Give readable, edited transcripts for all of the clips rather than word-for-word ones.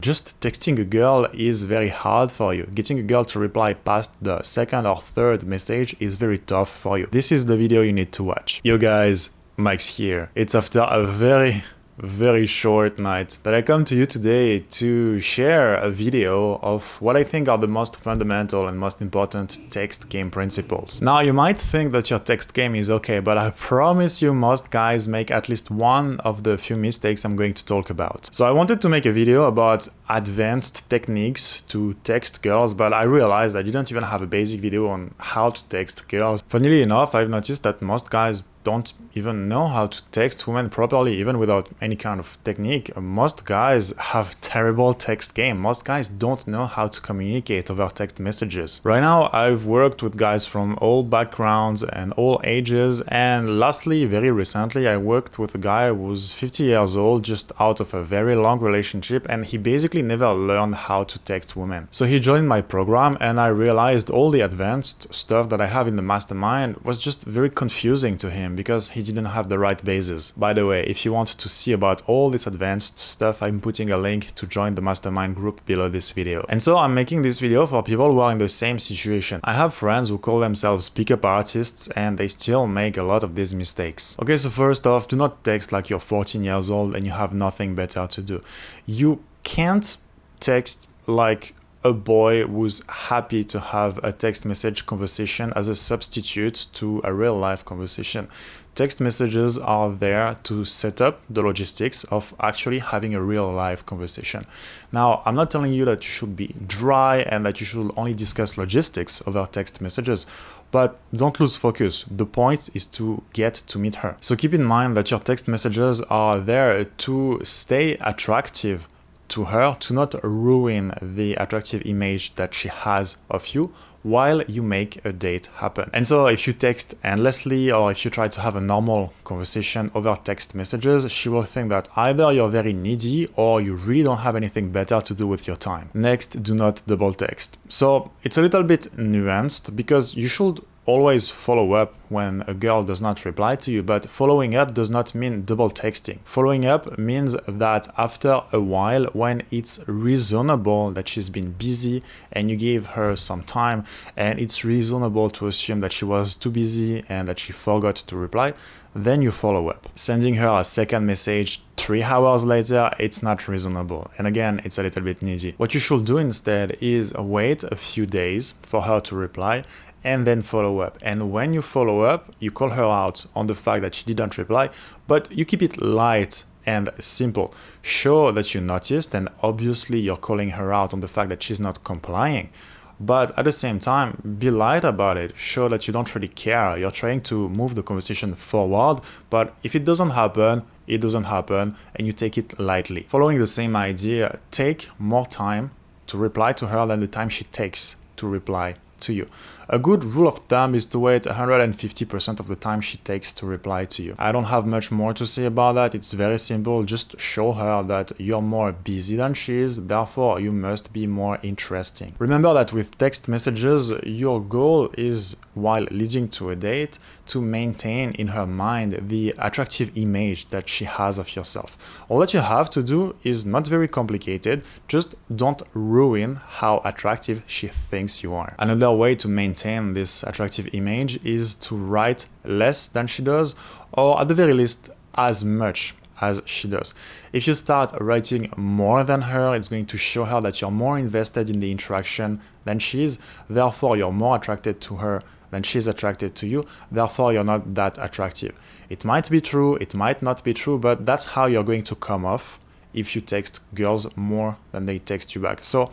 Just texting a girl is very hard for you. Getting a girl to reply past the second or third message is very tough for you. This is the video you need to watch. Yo guys, Max here. It's after a very short night that I come to you today to share a video of what I think are the most fundamental and most important text game principles. Now you might think that your text game is okay, but I promise you most guys make at least one of the few mistakes I'm going to talk about. So I wanted to make a video about advanced techniques to text girls, but I realized I didn't even have a basic video on how to text girls. Funnily enough, I've noticed that most guys don't even know how to text women properly, even without any kind of technique. Most guys have terrible text game. Most guys don't know how to communicate over text messages. Right now, I've worked with guys from all backgrounds and all ages, and lastly, very recently, I worked with a guy who was 50 years old, just out of a very long relationship, and he basically never learned how to text women. So he joined my program, and I realized all the advanced stuff that I have in the mastermind was just very confusing to him, because he didn't have the right basis. By the way, if you want to see about all this advanced stuff, I'm putting a link to join the Mastermind Group below this video. And so I'm making this video for people who are in the same situation. I have friends who call themselves pickup artists and they still make a lot of these mistakes. Okay, so first off, do not text like you're 14 years old and you have nothing better to do. You can't text like a boy who's happy to have a text message conversation as a substitute to a real life conversation. Text messages are there to set up the logistics of actually having a real life conversation. Now, I'm not telling you that you should be dry and that you should only discuss logistics over text messages, but don't lose focus. The point is to get to meet her. So keep in mind that your text messages are there to stay attractive to her, to not ruin the attractive image that she has of you while you make a date happen. And so if you text endlessly or if you try to have a normal conversation over text messages, she will think that either you're very needy or you really don't have anything better to do with your time. Next, do not double text. So it's a little bit nuanced because you should always follow up when a girl does not reply to you, but following up does not mean double texting. Following up means that after a while, when it's reasonable that she's been busy and you gave her some time and it's reasonable to assume that she was too busy and that she forgot to reply, then you follow up. Sending her a second message 3 hours later, it's not reasonable. And again, it's a little bit needy. What you should do instead is wait a few days for her to reply and then follow up. And when you follow up, you call her out on the fact that she didn't reply, but you keep it light and simple. Show that you noticed, and obviously you're calling her out on the fact that she's not complying. But at the same time, be light about it. Show that you don't really care. You're trying to move the conversation forward, but if it doesn't happen, it doesn't happen, and you take it lightly. Following the same idea, take more time to reply to her than the time she takes to reply to you. A good rule of thumb is to wait 150% of the time she takes to reply to you. I don't have much more to say about that. It's very simple. Just show her that you're more busy than she is, therefore you must be more interesting. Remember that with text messages, your goal is, while leading to a date, to maintain in her mind the attractive image that she has of yourself. All that you have to do is not very complicated, just don't ruin how attractive she thinks you are. Another way to maintain this attractive image is to write less than she does, or at the very least as much as she does. If you start writing more than her, it's going to show her that you're more invested in the interaction than she is, therefore you're more attracted to her than she's attracted to you, therefore you're not that attractive. It might be true, it might not be true, but that's how you're going to come off if you text girls more than they text you back. So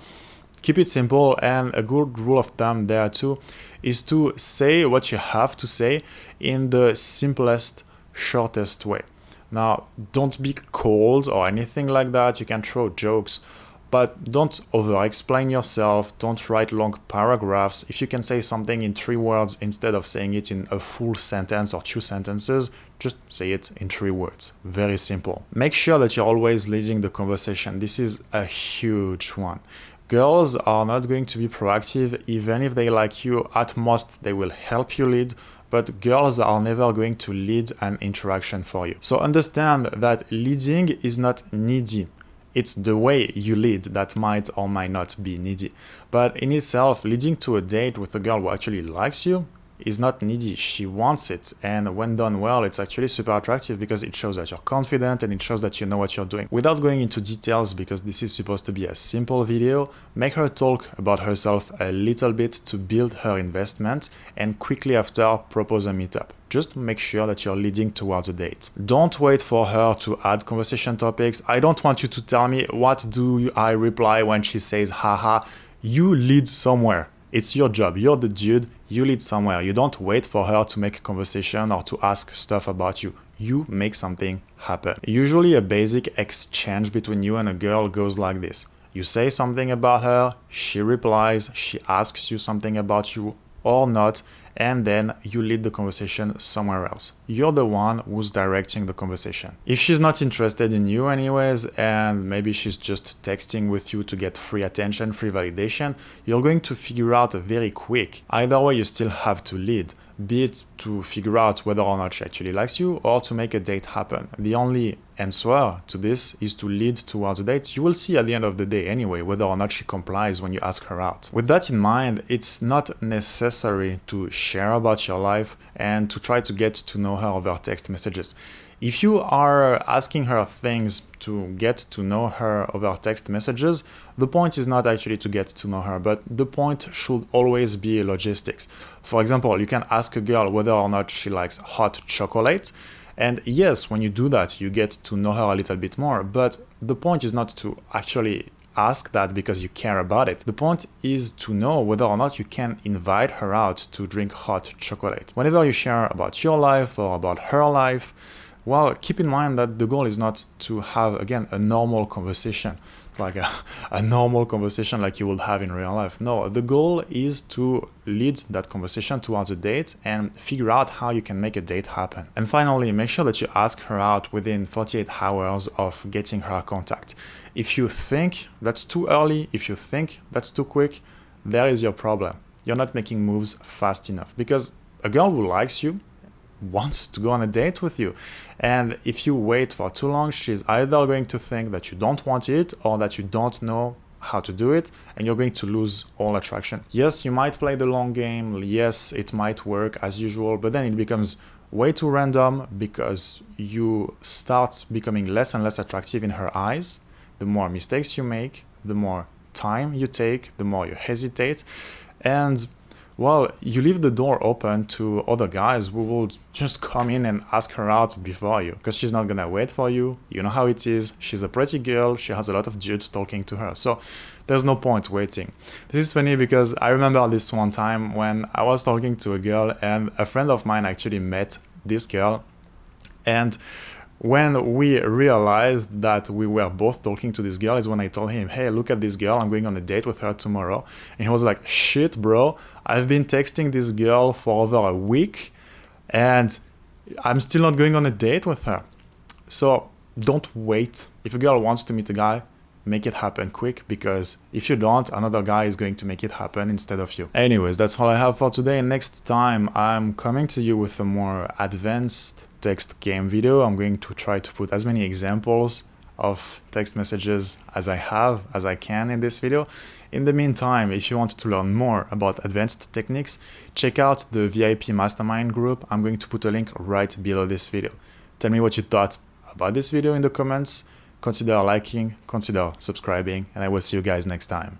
keep it simple, and a good rule of thumb there too is to say what you have to say in the simplest, shortest way. Now, don't be cold or anything like that. You can throw jokes, but don't over-explain yourself. Don't write long paragraphs. If you can say something in 3 words instead of saying it in a full sentence or 2 sentences, just say it in 3 words. Very simple. Make sure that you're always leading the conversation. This is a huge one. Girls are not going to be proactive even if they like you. At most, they will help you lead, but girls are never going to lead an interaction for you. So understand that leading is not needy. It's the way you lead that might or might not be needy. But in itself, leading to a date with a girl who actually likes you is not needy. She wants it, and when done well, it's actually super attractive because it shows that you're confident and it shows that you know what you're doing. Without going into details, because this is supposed to be a simple video, make her talk about herself a little bit to build her investment, and quickly after propose a meetup. Just make sure that you're leading towards a date. Don't wait for her to add conversation topics. I don't want you to tell me what do I reply when she says haha. You lead somewhere. It's your job. You're the dude. You lead somewhere. You don't wait for her to make a conversation or to ask stuff about you. You make something happen. Usually a basic exchange between you and a girl goes like this. You say something about her, she replies, she asks you something about you or not, and then you lead the conversation somewhere else. You're the one who's directing the conversation. If she's not interested in you anyways, and maybe she's just texting with you to get free attention, free validation, you're going to figure out very quick. Either way, you still have to lead, be it to figure out whether or not she actually likes you or to make a date happen. The only answer to this is to lead towards a date. You will see at the end of the day anyway whether or not she complies when you ask her out. With that in mind, it's not necessary to share about your life and to try to get to know her over text messages. If you are asking her things to get to know her over text messages, the point is not actually to get to know her, but the point should always be logistics. For example, you can ask a girl whether or not she likes hot chocolate. And yes, when you do that, you get to know her a little bit more, but the point is not to actually ask that because you care about it. The point is to know whether or not you can invite her out to drink hot chocolate. Whenever you share about your life or about her life, well, keep in mind that the goal is not to have, again, a normal conversation, like a normal conversation like you would have in real life. No, the goal is to lead that conversation towards a date and figure out how you can make a date happen. And finally, make sure that you ask her out within 48 hours of getting her contact. If you think that's too early, if you think that's too quick, there is your problem. You're not making moves fast enough, because a girl who likes you wants to go on a date with you. And if you wait for too long, she's either going to think that you don't want it or that you don't know how to do it, and you're going to lose all attraction. Yes, you might play the long game. Yes, it might work as usual, but then it becomes way too random because you start becoming less and less attractive in her eyes. The more mistakes you make, the more time you take, the more you hesitate, and well, you leave the door open to other guys who will just come in and ask her out before you, because she's not gonna wait for you. You know how it is. She's a pretty girl. She has a lot of dudes talking to her. So there's no point waiting. This is funny because I remember this one time when I was talking to a girl and a friend of mine actually met this girl. And when we realized that we were both talking to this girl is when I told him, hey, look at this girl, I'm going on a date with her tomorrow. And he was like, shit, bro, I've been texting this girl for over a week and I'm still not going on a date with her. So don't wait. If a girl wants to meet a guy, make it happen quick, because if you don't, another guy is going to make it happen instead of you. Anyways, that's all I have for today. Next time I'm coming to you with a more advanced text game video. I'm going to try to put as many examples of text messages as I can in this video. In the meantime, if you want to learn more about advanced techniques, check out the VIP Mastermind Group. I'm going to put a link right below this video. Tell me what you thought about this video in the comments. Consider liking, consider subscribing, and I will see you guys next time.